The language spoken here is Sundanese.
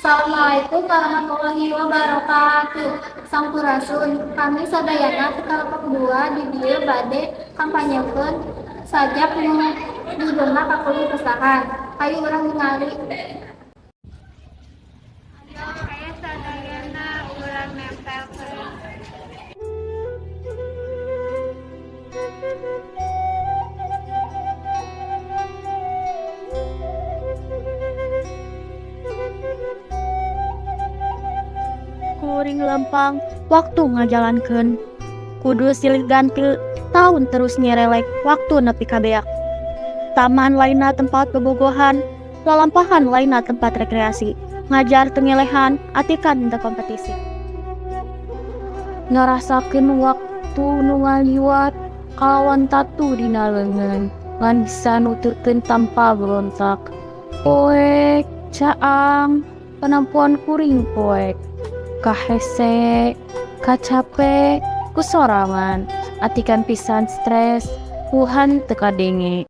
Assalamualaikum warahmatullahi wabarakatuh. Sampurasun. Kami sadayana ti kelompok 2 di dieu bade kampanyekeun sajak nu judulna Kakuli Pesahan. Hayu urang ningali. Aya sadayana urang nempelkeun. Kuring lempang waktu ngajalankeun kudu silih ganti tahun terus nyerelek waktu nepi kabeak. Taman lainna tempat bobogohan, lalampahan lainna tempat rekreasi, ngajar tengelehan, atikan teu kompetisi. Ngarasakeun waktu nu ngaliwat kalawan tatu dina leungeun, ngan bisa nuturkeun tanpa berontak. Poek, caang, penampuan kuring poek. Kahese, kacape, kusorangan, atikan pisan stres, puhan teka denge.